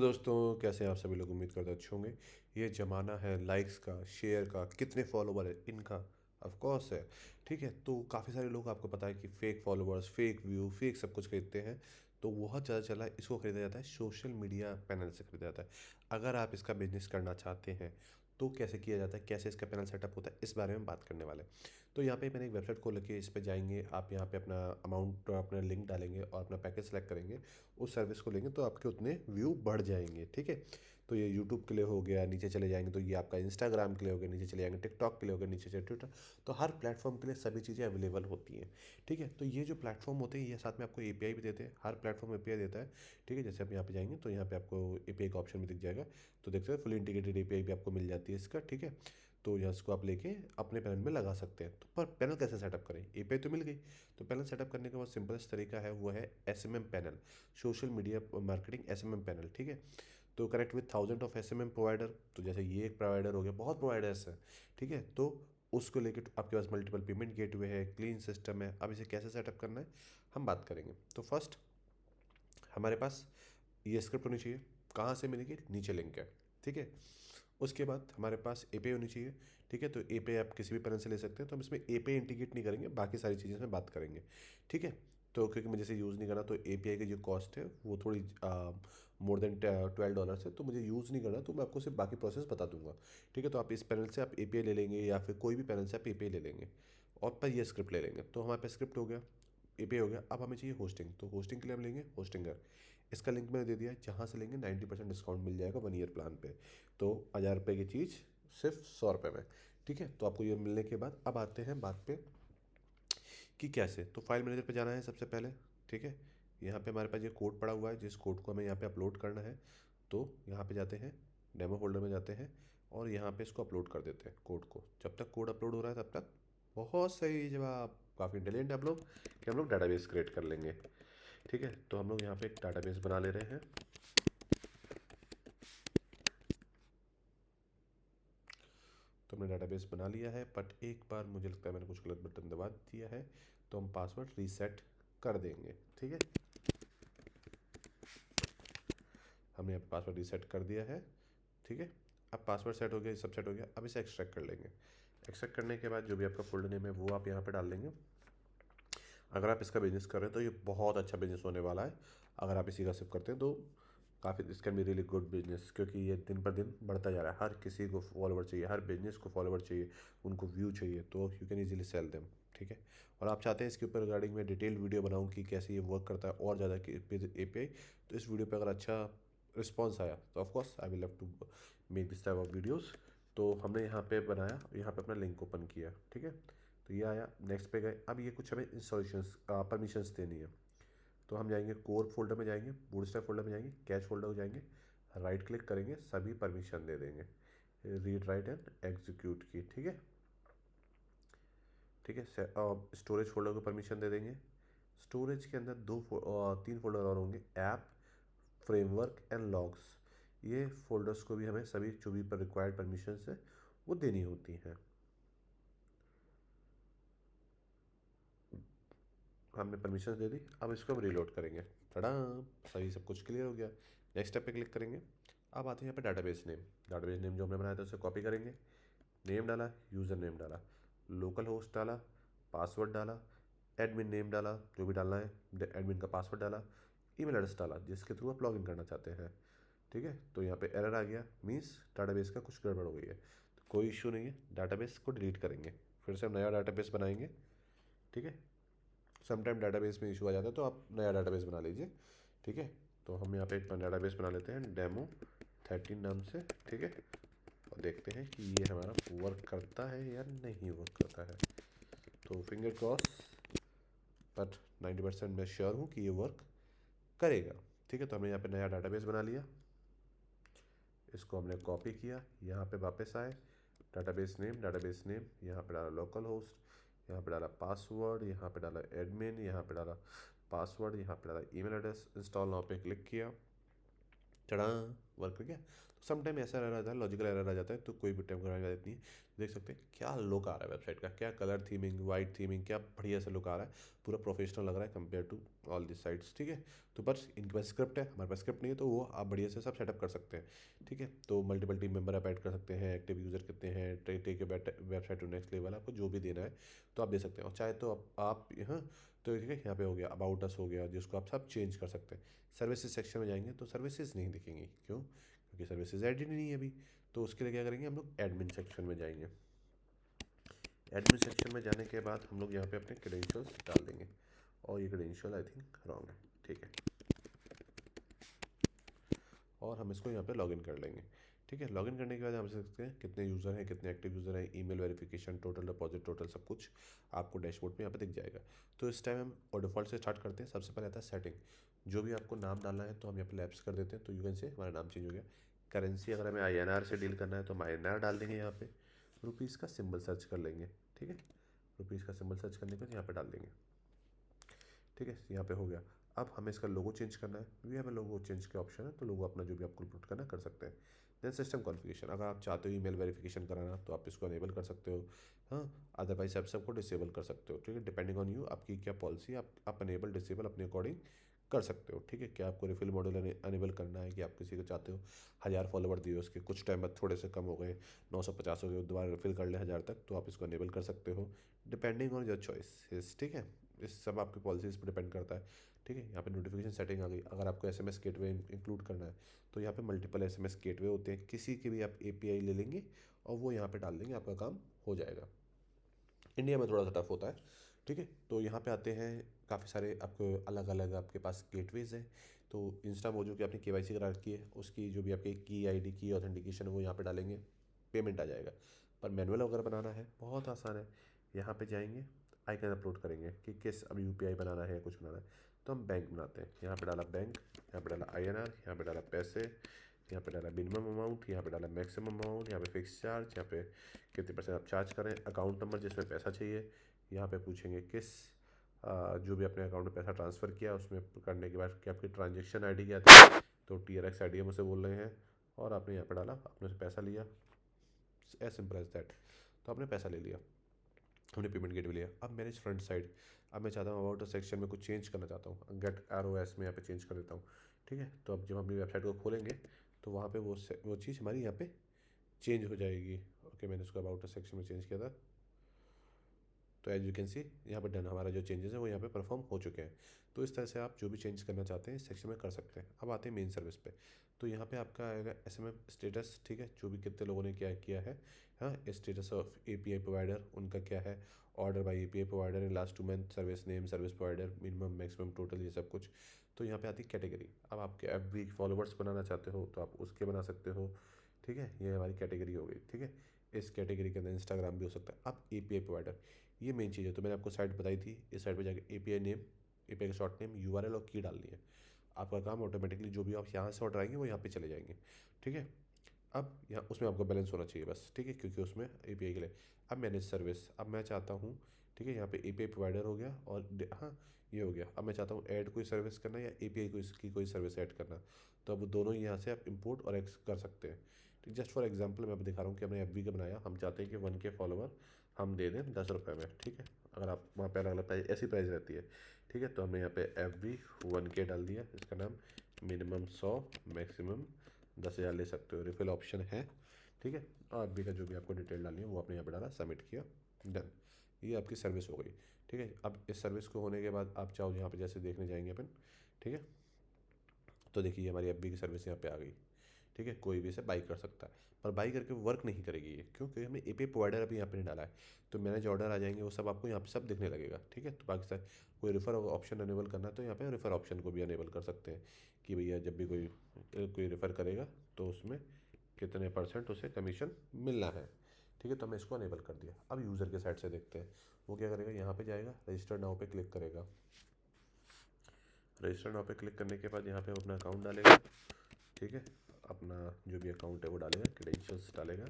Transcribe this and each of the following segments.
दोस्तों, कैसे हैं आप सभी लोग? उम्मीद करते अच्छे होंगे। ये ज़माना है लाइक्स का, शेयर का, कितने फॉलोवर है इनका। ऑफ कोर्स है। ठीक है, तो काफ़ी सारे लोग, आपको पता है कि fake followers, fake view, fake सब कुछ खरीदते हैं। तो बहुत ज़्यादा चला है, इसको खरीदा जाता है सोशल मीडिया पैनल से खरीदा जाता है। अगर आप इसका बिजनेस करना चाहते हैं तो कैसे किया जाता है, कैसे इसका पैनल सेटअप होता है, इस बारे में बात करने वाले हैं। तो यहाँ पे मैंने एक वेबसाइट खोल रखी है, इस पे जाएंगे आप, यहाँ पे अपना अमाउंट, अपना लिंक डालेंगे और अपना पैकेज सेलेक्ट करेंगे। उस सर्विस को लेंगे तो आपके उतने व्यू बढ़ जाएंगे। ठीक है, तो ये यूट्यूब के लिए हो गया, नीचे चले जाएंगे तो ये आपका इंस्टाग्राम के लिए हो गया, नीचे चले जाएंगे टिकटॉक के लिए हो गया, नीचे चले ट्विटर। तो हर प्लेटफॉर्म के लिए सभी चीज़ें अवेलेबल होती हैं। ठीक है, तो ये जो प्लेटफॉर्म होते हैं ये साथ में आपको एपीआई भी देते हैं, हर प्लेटफॉर्म एपीआई देता है। ठीक है, जैसे आप यहाँ पे जाएंगे तो यहाँ पे आपको एपीआई का ऑप्शन भी दिख जाएगा। तो देखते हैं फुल इंटीग्रेटेड एपीआई भी आपको मिल जाती है इसका। ठीक है, तो यहाँ इसको आप लेके अपने पैनल में लगा सकते हैं। तो पर पैनल कैसे सेटअप करें, एपीआई तो मिल गई। तो पैनल सेटअप करने का बहुत सिंपलेस्ट तरीका है, वो है SMM panel, social media marketing SMM panel. ठीक है, तो connect with thousand of SMM provider. तो जैसे ये एक प्रोवाइडर हो गया, बहुत प्रोवाइडर्स हैं। ठीक है, तो उसको लेके आपके पास मल्टीपल पेमेंट गेटवे है, क्लीन सिस्टम है। अब इसे कैसे सेटअप करना है हम बात करेंगे। तो फर्स्ट हमारे पास ये स्क्रिप्ट होनी चाहिए। कहाँ से मिलेगी? नीचे लिंक है। ठीक है, उसके बाद हमारे पास एपीआई होनी चाहिए। ठीक है, तो एपीआई आप किसी भी पैनल से ले सकते हैं, तो हम इसमें एपीआई इंटीग्रेट नहीं करेंगे, बाकी सारी चीज़ें में बात करेंगे। ठीक है, तो क्योंकि मुझे इसे यूज़ नहीं करना, तो एपीआई की जो कॉस्ट है वो थोड़ी मोर देन $12 है, तो मुझे यूज़ नहीं करना, तो मैं आपको सिर्फ बाकी प्रोसेस बता दूंगा। ठीक है, तो आप इस पैनल से आप एपीआई ले लेंगे या फिर कोई भी पैनल से आप एपीआई ले लेंगे और पर ये स्क्रिप्ट ले लेंगे। तो हमारे पास स्क्रिप्ट हो गया, एपीआई हो गया। अब हमें चाहिए होस्टिंग, तो होस्टिंग के लिए हम लेंगे होस्टिंगर। इसका लिंक मैंने दे दिया है, जहाँ से लेंगे 90% डिस्काउंट मिल जाएगा 1 ईयर प्लान पे। तो 1000 रुपये की चीज़ सिर्फ 100 रुपये में। ठीक है, तो आपको ये मिलने के बाद अब आते हैं बात पे कि कैसे। तो फाइल मैनेजर पे जाना है सबसे पहले। ठीक है, यहाँ पे हमारे पास ये कोड पड़ा हुआ है, जिस कोड को हमें यहाँ पे अपलोड करना है। तो यहाँ पे जाते हैं, डेमो फोल्डर में जाते हैं और यहाँ पे इसको अपलोड कर देते हैं कोड को। जब तक कोड अपलोड हो रहा है तब तक बहुत सही जवाब, काफ़ी इंटेलिजेंट आप लोग, कि हम लोग डाटाबेस क्रिएट कर लेंगे। ठीक है, तो हम लोग यहाँ पे एक डाटाबेस बना ले रहे हैं। तो हमने डाटाबेस बना लिया है, बट एक बार मुझे लगता है मैंने कुछ गलत बटन दबा दिया है, तो हम पासवर्ड रीसेट कर देंगे। ठीक है, हमने यहाँ पासवर्ड रीसेट कर दिया है। ठीक है, अब पासवर्ड सेट हो गया, सब सेट हो गया। अब इसे एक्सट्रैक्ट कर लेंगे। एक्सट्रैक्ट करने के बाद जो भी आपका फोल्डर नेम है वो आप यहाँ पे डाल देंगे। अगर आप इसका बिजनेस कर रहे हैं तो ये बहुत अच्छा बिजनेस होने वाला है। अगर आप इसी का सिर्फ करते हैं तो काफ़ी, this can be really good business, क्योंकि ये दिन पर दिन बढ़ता जा रहा है। हर किसी को फॉलोवर चाहिए, हर बिजनेस को फॉलोवर चाहिए, उनको व्यू चाहिए, तो you can easily sell them. ठीक है, और आप चाहते हैं इसके ऊपर रिगार्डिंग में डिटेल वीडियो बनाऊँ कि कैसे ये वर्क करता है और ज़्यादा एपीआई, तो इस वीडियो पर अगर अच्छा रिस्पॉन्स आया तो of course I will love to make this type of videos. तो हमने यहाँ पे बनाया, यहाँ पे अपना लिंक ओपन किया। ठीक है, तो ये आया, नेक्स्ट पे गए। अब ये कुछ हमें इंस्टॉलेशंस परमिशंस देनी है। तो हम जाएंगे कोर फोल्डर में, जाएंगे बूटस्ट्रैप फोल्डर में, जाएंगे कैच फोल्डर में, जाएंगे राइट क्लिक करेंगे, सभी परमिशन दे देंगे, रीड राइट एंड एग्जीक्यूट की। ठीक है, ठीक है, स्टोरेज फोल्डर को परमिशन दे देंगे। स्टोरेज के अंदर 3 फोल्डर और होंगे, ऐप, फ्रेमवर्क एंड लॉग्स। ये फोल्डर्स को भी हमें सभी जो भी पर रिक्वायर्ड परमिशन है वो देनी होती हैं। हमने परमिशन दे दी, अब इसको हम रीलोड करेंगे। टड़ा, सही सब कुछ क्लियर हो गया। नेक्स्ट स्टेप पे क्लिक करेंगे। अब आते हैं यहाँ पे डाटाबेस नेम। डाटाबेस नेम जो हमने बनाया था उसे कॉपी करेंगे। नेम डाला, यूज़र नेम डाला, लोकल होस्ट डाला, पासवर्ड डाला, एडमिन नेम डाला, जो भी डालना है, एडमिन का पासवर्ड डाला, ईमेल एड्रेस डाला जिसके थ्रू आप लॉगिन करना चाहते हैं। ठीक है, तो यहाँ पे एरर आ गया, मीन्स डाटाबेस का कुछ गड़बड़ हो गई है। तो कोई इशू नहीं है, डाटाबेस को डिलीट करेंगे, फिर से हम नया डाटाबेस बनाएंगे। ठीक है, समटाइम डाटाबेस में इशू आ जाता है तो आप नया डाटाबेस बना लीजिए। ठीक है, तो हम यहाँ पे एक डाटाबेस बना लेते हैं डेमो 13 नाम से। ठीक है, और देखते हैं कि ये हमारा वर्क करता है या नहीं वर्क करता है। तो फिंगर क्रॉस, बट 90% मैं श्योर हूँ कि ये वर्क करेगा। ठीक है, तो हमने यहाँ पे नया डाटाबेस बना लिया। इसको हमने कॉपी किया, यहाँ पे वापस आए, डाटाबेस नेम यहाँ पे डाला लोकल होस्ट, यहाँ पे डाला पासवर्ड, यहाँ पे डाला एडमिन, यहाँ पे डाला पासवर्ड, यहाँ पे डाला ईमेल एड्रेस, इंस्टॉल नाउ पे क्लिक किया। चढ़ा, वर्क कर गया। तो सम टाइम ऐसा रह जाता है, लॉजिकल एरर आ जाता है, तो कोई भी टाइम करवाने की जरूरत नहीं है। देख सकते हैं क्या लुक आ रहा है वेबसाइट का, क्या कलर थीमिंग, वाइट थीमिंग, क्या बढ़िया सा लुक आ रहा है, पूरा प्रोफेशनल लग रहा है compare to all this sites. ठीक है, तो बस इनके पास स्क्रिप्ट है, हमारे पास स्क्रिप्ट नहीं है, तो वो आप बढ़िया से सब सेटअप कर सकते हैं। ठीक है, तो मल्टीपल टीम मेंबर आप ऐड कर सकते हैं, एक्टिव यूज़र कितने हैं, take website to next level, आपको जो भी देना है तो आप दे सकते हैं। और चाहे तो आप यहाँ, तो ठीक है, यहाँ पे हो गया अबाउट अस हो गया, जिसको आप सब चेंज कर सकते हैं। सर्विसेज सेक्शन में जाएंगे तो सर्विसेज नहीं दिखेंगी, क्यों? क्योंकि सर्विसेज एड ही नहीं है अभी। तो उसके लिए क्या करेंगे, हम लोग एडमिन सेक्शन में जाएंगे। एडमिन सेक्शन में जाने के बाद हम लोग यहाँ पे अपने क्रेडेंशियल्स डाल देंगे, और ये क्रेडेंशियल आई थिंक रॉन्ग है। ठीक है, और हम इसको यहाँ पे लॉगिन कर लेंगे। ठीक है, लॉगिन करने के बाद हम देख सकते हैं कितने यूज़र हैं, कितने एक्टिव यूज़र हैं, email verification, total deposit, total सब कुछ आपको डैशबोर्ड पे यहाँ पे दिख जाएगा। तो इस टाइम हम और डिफ़ॉल्ट से स्टार्ट करते हैं। सबसे पहले आता है सेटिंग। जो भी आपको नाम डालना है तो हम यहाँ पे लैप्स कर देते हैं, तो यू कैन से हमारा नाम चेंज हो गया। करेंसी अगर हमें INR से डील करना है तो हम INR डाल देंगे यहाँ पे। रुपीज़ का सिंबल सर्च कर लेंगे। ठीक है, रुपीज़ का सिंबल सर्च करने के बाद यहाँ पे डाल देंगे। ठीक है, यहाँ पे हो गया। अब हमें इसका लोगो चेंज करना है, वी हैव लोगो चेंज के ऑप्शन है, तो लोगो अपना जो भी आपको इनपुट करना है कर सकते हैं। देन सिस्टम कॉन्फ़िगरेशन, अगर आप चाहते हो ईमेल वेरिफिकेशन कराना तो आप इसको अनेबल कर सकते हो। हाँ, अदरवाइज आप सबको डिसेबल कर सकते हो। ठीक है, डिपेंडिंग ऑन यू, आपकी क्या पॉलिसी, आप अनेबल डिसेबल अपने अकॉर्डिंग कर सकते हो। ठीक है, क्या आपको रिफिल मॉडल अनेबल करना है, कि आप किसी को चाहते हो 1000 फॉलोवर दिए, उसके कुछ टाइम बाद थोड़े से कम हो गए, 950 हो गए, दोबारा रिफिल कर ले 1000 तक, तो आप इसको अनेबल कर सकते हो, डिपेंडिंग ऑन योर चॉइस। ठीक है, इस सब आपकी पॉलिसीज़ पर डिपेंड करता है। ठीक है, यहाँ पे नोटिफिकेशन सेटिंग आ गई। अगर आपको SMS गेटवे इंक्लूड करना है तो यहाँ पे मल्टीपल SMS गेटवे होते हैं, किसी के भी आप API ले लेंगे और वो यहाँ पे डाल देंगे, आपका काम हो जाएगा। इंडिया में थोड़ा सा टफ होता है। ठीक है, तो यहाँ पे आते हैं, काफ़ी सारे आपको अलग अलग आपके पास गेटवेज हैं। तो इंस्टा मोजो की आपने KYC करा रखी है, उसकी जो भी आपकी की ID की ऑथेंटिकेशन है वो यहाँ पे डालेंगे, पेमेंट आ जाएगा। पर मैनुअल अगर बनाना है बहुत आसान है, यहाँ पे जाएंगे, आइकन अपलोड करेंगे कि किस अब UPI बनाना है या कुछ बनाना है, तो हम बैंक बनाते हैं। यहाँ पे डाला बैंक, यहाँ पे डाला INR, यहाँ पे डाला पैसे, यहाँ पे डाला मिनिमम अमाउंट, यहाँ पे डाला मैक्सिमम अमाउंट, यहाँ पे फिक्स चार्ज, यहाँ पे कितने परसेंट आप चार्ज करें, अकाउंट नंबर जिसमें पैसा चाहिए, यहाँ पे पूछेंगे किस जो भी अपने अकाउंट में पैसा ट्रांसफ़र किया उसमें करने के बाद कि आपकी ट्रांजेक्शन ID क्या थी, तो TRX ID हम उसे बोल रहे हैं, और आपने यहाँ पे डाला, आपने उसे पैसा लिया, एज सिंपल एज दैट। तो आपने पैसा ले लिया, हमने पेमेंट गेटवे लिया। अब मैनेज फ्रंट साइड, अब मैं चाहता हूँ अबाउट सेक्शन में कुछ चेंज करना चाहता हूँ, गेट ROS में यहाँ पे चेंज कर देता हूँ। ठीक है, तो अब जब हम अपनी वेबसाइट को खोलेंगे तो वहाँ पे वो चीज़ हमारी यहाँ पे चेंज हो जाएगी। ओके, मैंने उसको अबाउट सेक्शन में चेंज किया था, तो एज यू कैन सी यहाँ पे डन, हमारा जो चेंजेस है वो यहाँ पे परफॉर्म हो चुके हैं। तो इस तरह से आप जो भी चेंज करना चाहते हैं इस सेक्शन में कर सकते हैं। अब आते हैं मेन सर्विस पे, तो यहाँ पे आपका आएगा SMS स्टेटस। ठीक है, जो भी कितने लोगों ने क्या किया है, हाँ, स्टेटस ऑफ API प्रोवाइडर उनका क्या है, order by API provider in last 2 month, service name, service provider, minimum maximum total, ये सब कुछ। तो यहाँ पे आती है कैटेगरी। अब आपके FB फॉलोवर्स बनाना चाहते हो तो आप उसके बना सकते हो। ठीक है, ये हमारी कैटेगरी हो गई। ठीक है, इस कैटेगरी के अंदर इंस्टाग्राम भी हो सकता है। अब API प्रोवाइडर, ये मेन चीज़ है। तो मैंने आपको साइट बताई थी, इस साइट पे जाके API नेम, API का शॉर्ट नेम, URL और की डालनी है। आपका काम ऑटोमेटिकली जो भी आप यहाँ से ऑर्डर आएंगे वो यहाँ पे चले जाएंगे। ठीक है, अब यहाँ उसमें आपका बैलेंस होना चाहिए बस। ठीक है, क्योंकि उसमें API के लिए। अब मैनेज सर्विस, अब मैं चाहता हूँ, ठीक है, यहाँ पे API प्रोवाइडर हो गया, और हाँ, ये हो गया। अब मैं चाहता हूँ ऐड कोई सर्विस करना या API की कोई सर्विस ऐड करना, तो अब दोनों ही यहाँ से आप इंपोर्ट और एक्स कर सकते हैं। ठीक, जस्ट फॉर एग्जाम्पल मैं दिखा रहा हूँ कि हमने FB का बनाया, हम चाहते हैं कि 1K फॉलोवर हम दे दें 10 रुपये में। ठीक है, अगर आप वहाँ पे अलग अलग प्राइस, ऐसी प्राइस रहती है। ठीक है, तो हमने यहाँ पे FB 1K डाल दिया, इसका नाम मिनिमम 100, मैक्सिमम 10,000 ले सकते हो, रिफिल ऑप्शन है। ठीक है, और FB का जो भी आपको डिटेल डालनी है वो आपने यहाँ पे डाला, सबमिट किया, डन। ये आपकी सर्विस हो गई। ठीक है, अब इस सर्विस को होने के बाद आप चाहो यहाँ पे जैसे देखने जाएंगे अपन। ठीक है, तो देखिए हमारी FB की सर्विस यहाँ पे आ गई। ठीक है, कोई भी इसे बाई कर सकता है, पर बाई करके वर्क नहीं करेगी ये, क्यों? क्योंकि हमने API प्रोवाइडर अभी यहाँ पे नहीं डाला है। तो मैनेज ऑर्डर आ जाएंगे, वो सब आपको यहाँ पे सब दिखने लगेगा। ठीक है, तो बाकी सारे, कोई रेफर ऑप्शन अनेबल करना है तो यहाँ पे रेफर ऑप्शन को भी अनेबल कर सकते हैं, कि भैया जब भी कोई रेफर करेगा तो उसमें कितने % उसे कमीशन मिलना है। ठीक है, तो हमने इसको अनेबल कर दिया। अब यूज़र के साइड से देखते हैं, वो क्या करेगा, यहाँ पे जाएगा, रजिस्टर नाउ पे क्लिक करेगा। रजिस्टर नाउ पे क्लिक करने के बाद यहाँ पे अपना अकाउंट डालेगा। ठीक है, अपना जो भी अकाउंट है वो डालेगा, क्रेडेंशियल्स डालेगा।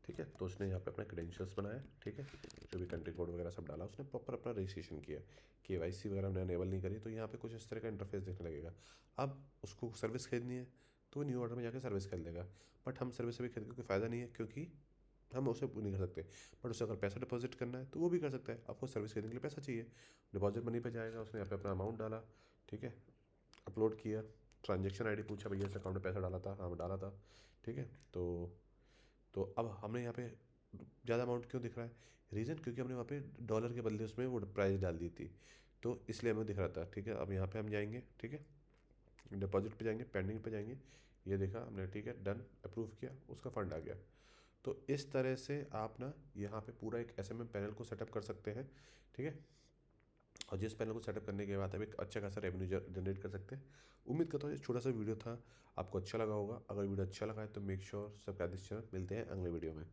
ठीक है, तो उसने यहाँ पे अपना क्रेडेंशियल्स बनाया, ठीक है, जो भी कंट्री कोड वगैरह सब डाला, उसने प्रॉपर अपना रजिस्ट्रेशन किया, KYC वगैरह हमने अनेबल नहीं करी, तो यहाँ पे कुछ इस तरह का इंटरफेस देखने लगेगा। अब उसको सर्विस खरीदनी है तो न्यू ऑर्डर में जाकर सर्विस खरीद लेगा, बट हम सर्विस अभी खरीद के कोई फ़ायदा नहीं है, क्योंकि हम उसे नहीं कर सकते। बट उसे अगर पैसा डिपॉजिट करना है तो वो भी कर सकता है। आपको सर्विस खरीदने के लिए पैसा चाहिए, डिपॉजिट मनी पे जाएगा, उसने यहाँ पे अपना अमाउंट डाला, ठीक है, अपलोड किया, ट्रांजेक्शन आईडी पूछा, भैया इस अकाउंट में पैसा डाला था, हाँ डाला था, ठीक है। तो अब हमने यहाँ पे ज़्यादा अमाउंट क्यों दिख रहा है? रीज़न क्योंकि हमने वहाँ पे डॉलर के बदले उसमें वो प्राइस डाल दी थी, तो इसलिए हमें दिख रहा था, ठीक है। अब यहाँ पे हम जाएंगे, ठीक है, डिपॉजिट पे जाएंगे, पेंडिंग पे जाएंगे, ये देखा हमने, ठीक है, डन, अप्रूव किया, उसका फंड आ गया। तो इस तरह से आप ना यहाँ पे पूरा एक SMM पैनल को सेटअप कर सकते हैं, ठीक है। और जिस पैनल को सेटअप करने के बाद आप एक अच्छा खासा रेवेन्यू जनरेट कर सकते हैं। उम्मीद करता हूँ ये छोटा सा वीडियो था, आपको अच्छा लगा होगा। अगर वीडियो अच्छा लगा है तो make sure subscribe this channel. मिलते हैं अगले वीडियो में।